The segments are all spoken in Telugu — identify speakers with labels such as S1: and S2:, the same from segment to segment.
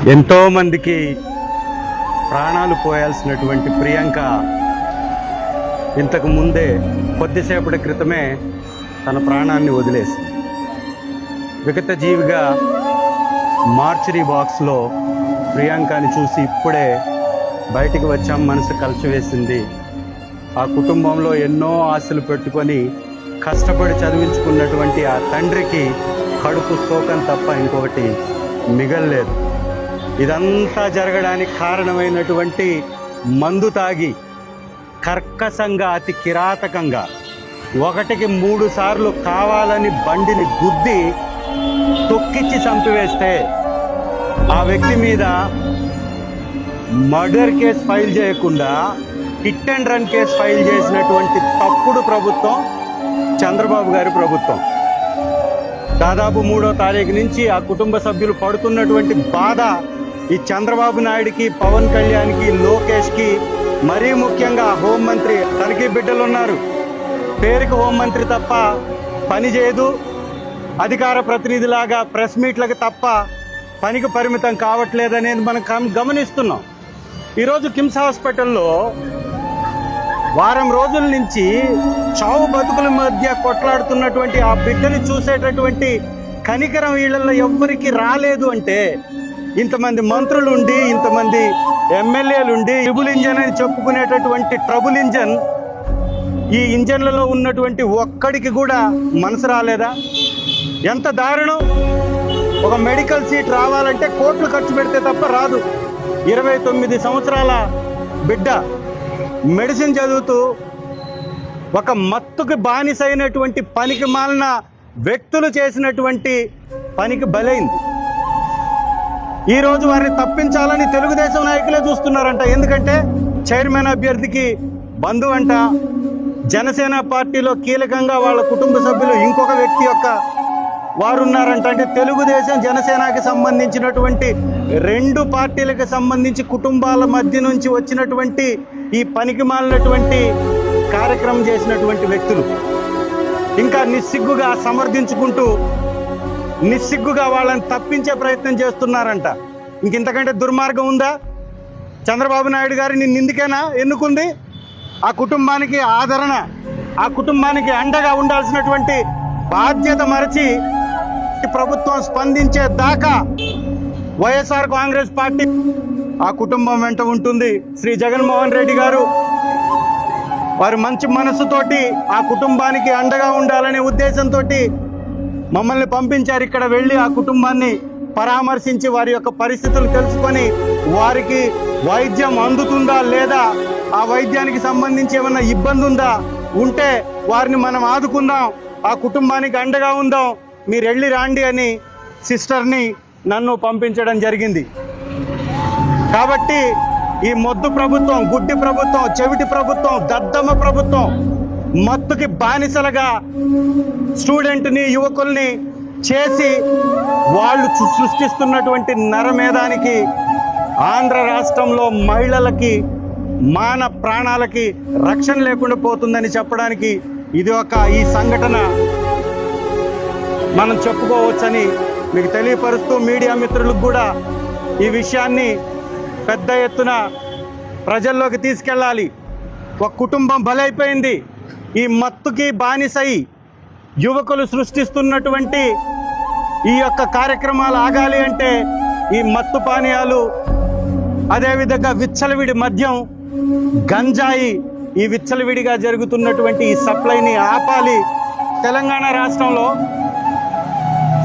S1: ఎంతోమందికి ప్రాణాలు పోయాల్సినటువంటి ప్రియాంక ఇంతకు ముందే కొద్దిసేపటి క్రితమే తన ప్రాణాన్ని వదిలేసింది. విగత జీవిగా మార్చరీ బాక్స్లో ప్రియాంకని చూసి ఇప్పుడే బయటికి వచ్చాం. మనసు కలిసివేసింది. ఆ కుటుంబంలో ఎన్నో ఆశలు పెట్టుకొని కష్టపడి చదివించుకున్నటువంటి ఆ తండ్రికి కడుపు శోకం తప్ప ఇంకొకటి మిగల్లేదు. ఇదంతా జరగడానికి కారణమైనటువంటి మందు తాగి కర్కశంగా అతి కిరాతకంగా 1కి 3 సార్లు కావాలని బండిని గుద్ది తొక్కిచ్చి చంపివేస్తే ఆ వ్యక్తి మీద మర్డర్ కేసు ఫైల్ చేయకుండా hit and run case file చేసినటువంటి తప్పుడు ప్రభుత్వం చంద్రబాబు గారి ప్రభుత్వం. దాదాపు 3వ తారీఖు నుంచి ఆ కుటుంబ సభ్యులు పడుతున్నటువంటి బాధ ఈ చంద్రబాబు నాయుడికి, పవన్ కళ్యాణ్కి, లోకేష్కి, మరీ ముఖ్యంగా హోంమంత్రి, తనకి బిడ్డలు ఉన్నారు, పేరుకి హోంమంత్రి తప్ప పని చేయదు, అధికార ప్రతినిధిలాగా ప్రెస్ మీట్లకు తప్ప పనికి పరిమితం కావట్లేదనేది మనం గమనిస్తున్నాం. ఈరోజు కిమ్స్ హాస్పిటల్లో వారం రోజుల నుంచి చావు బతుకుల మధ్య కొట్లాడుతున్నటువంటి ఆ బిడ్డని చూసేటటువంటి కనికరం వీళ్ళల్లో ఎవ్వరికి రాలేదు. అంటే ఇంతమంది మంత్రులు ఉండి, ఇంతమంది ఎమ్మెల్యేలు ఉండి, ట్రిబుల్ ఇంజన్ అని చెప్పుకునేటటువంటి ట్రబుల్ ఇంజన్, ఈ ఇంజన్లలో ఉన్నటువంటి ఒక్కడికి కూడా మనసు రాలేదా? ఎంత దారుణం! ఒక మెడికల్ సీట్ రావాలంటే కోట్లు ఖర్చు పెడితే తప్ప రాదు. 29 సంవత్సరాల బిడ్డ మెడిసిన్ చదువుతూ ఒక మత్తుకి బానిసైనటువంటి పనికి మాలిన వ్యక్తులు చేసినటువంటి పనికి బలైంది. ఈరోజు వారిని తప్పించాలని తెలుగుదేశం నాయకులే చూస్తున్నారంట. ఎందుకంటే చైర్మన్ అభ్యర్థికి బంధువు అంట, జనసేన పార్టీలో కీలకంగా వాళ్ళ కుటుంబ సభ్యులు ఇంకొక వ్యక్తి యొక్క వారు ఉన్నారంట. అంటే తెలుగుదేశం జనసేనకి సంబంధించినటువంటి 2 పార్టీలకు సంబంధించి కుటుంబాల మధ్య నుంచి వచ్చినటువంటి ఈ పనికి మాలినటువంటి కార్యక్రమం చేసినటువంటి వ్యక్తులు ఇంకా నిస్సిగ్గుగా సమర్థించుకుంటూ నిస్సిగ్గుగా వాళ్ళని తప్పించే ప్రయత్నం చేస్తున్నారంట. ఇంతకంటే దుర్మార్గం ఉందా? చంద్రబాబు నాయుడు గారిని నిందికేనా ఎన్నుకుంది? ఆ కుటుంబానికి ఆదరణ, ఆ కుటుంబానికి అండగా ఉండాల్సినటువంటి బాధ్యత మరచి ప్రభుత్వం స్పందించే దాకా వైఎస్ఆర్ కాంగ్రెస్ పార్టీ ఆ కుటుంబం వెంట ఉంటుంది. శ్రీ జగన్మోహన్ రెడ్డి గారు వారి మంచి మనసుతోటి ఆ కుటుంబానికి అండగా ఉండాలనే ఉద్దేశంతో మమ్మల్ని పంపించారు. ఇక్కడ వెళ్ళి ఆ కుటుంబాన్ని పరామర్శించి వారి యొక్క పరిస్థితులు తెలుసుకొని వారికి వైద్యం అందుతుందా లేదా, ఆ వైద్యానికి సంబంధించి ఏమన్నా ఇబ్బంది ఉందా, ఉంటే వారిని మనం ఆదుకుందాం, ఆ కుటుంబానికి అండగా ఉందాం, మీరు వెళ్ళి రాండి అని సిస్టర్ని నన్ను పంపించడం జరిగింది. కాబట్టి ఈ మొద్దు ప్రభుత్వం, గుడ్డి ప్రభుత్వం, చెవిటి ప్రభుత్వం, దద్దమ్మ ప్రభుత్వం మత్తుకి బానిసలుగా స్టూడెంట్ని, యువకుల్ని చేసి వాళ్ళు సృష్టిస్తున్నటువంటి నరమేధానికి ఆంధ్ర రాష్ట్రంలో మహిళలకి, మాన ప్రాణాలకి రక్షణ లేకుండా పోతుందని చెప్పడానికి ఇది ఈ సంఘటన మనం చెప్పుకోవచ్చని మీకు తెలియపరుస్తూ, మీడియా మిత్రులకు కూడా ఈ విషయాన్ని పెద్ద ఎత్తున ప్రజల్లోకి తీసుకెళ్ళాలి. ఒక కుటుంబం బలైపోయింది. ఈ మత్తుకి బానిసై యువకులు సృష్టిస్తున్నటువంటి ఈ యొక్క కార్యక్రమాలు ఆగాలి అంటే ఈ మత్తు పానీయాలు, అదేవిధంగా విచ్చలవిడి మద్యం, గంజాయి, ఈ విచ్చలవిడిగా జరుగుతున్నటువంటి ఈ సప్లైని ఆపాలి. తెలంగాణ రాష్ట్రంలో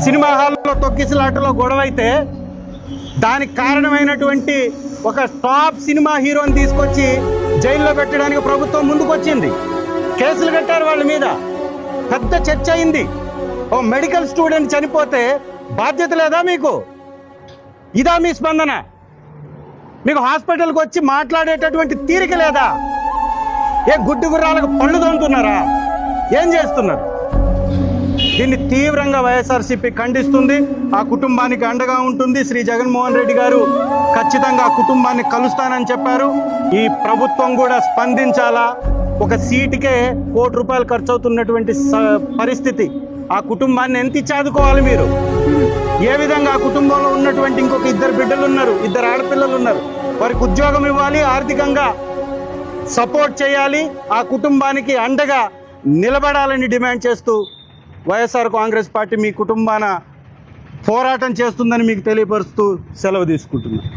S1: సినిమా హాల్లో తొక్కిసలాటలో గొడవైతే దానికి కారణమైనటువంటి ఒక టాప్ సినిమా హీరోని తీసుకొచ్చి జైల్లో పెట్టడానికి ప్రభుత్వం ముందుకొచ్చింది. కేసులు కట్టారు వాళ్ళ మీద, పెద్ద చర్చ అయింది. ఓ మెడికల్ స్టూడెంట్ చనిపోతే బాధ్యత లేదా మీకు? ఇదా మీ స్పందన? మీకు హాస్పిటల్కి వచ్చి మాట్లాడేటటువంటి తీరిక లేదా? ఏ గుడ్డి గుర్రాలకు పళ్ళు తోముతున్నారా? ఏం చేస్తున్నారు? దీన్ని తీవ్రంగా వైఎస్ఆర్సీపీ ఖండిస్తుంది. ఆ కుటుంబానికి అండగా ఉంటుంది. శ్రీ జగన్మోహన్ రెడ్డి గారు ఖచ్చితంగా ఆ కుటుంబాన్ని కలుస్తానని చెప్పారు. ఈ ప్రభుత్వం కూడా స్పందించాలా. ఒక సీటుకే ₹1 కోటి ఖర్చు అవుతున్నటువంటి పరిస్థితి. ఆ కుటుంబాన్ని ఎంత ఇచ్చి ఆదుకోవాలి మీరు? ఏ విధంగా ఆ కుటుంబంలో ఉన్నటువంటి ఇంకొక 2 బిడ్డలు ఉన్నారు, 2 ఆడపిల్లలు ఉన్నారు, వారికి ఉద్యోగం ఇవ్వాలి, ఆర్థికంగా సపోర్ట్ చేయాలి, ఆ కుటుంబానికి అండగా నిలబడాలని డిమాండ్ చేస్తూ వైఎస్ఆర్ కాంగ్రెస్ పార్టీ మీ కుటుంబాన పోరాటం చేస్తుందని మీకు తెలియపరుస్తూ సెలవు తీసుకుంటున్నాను.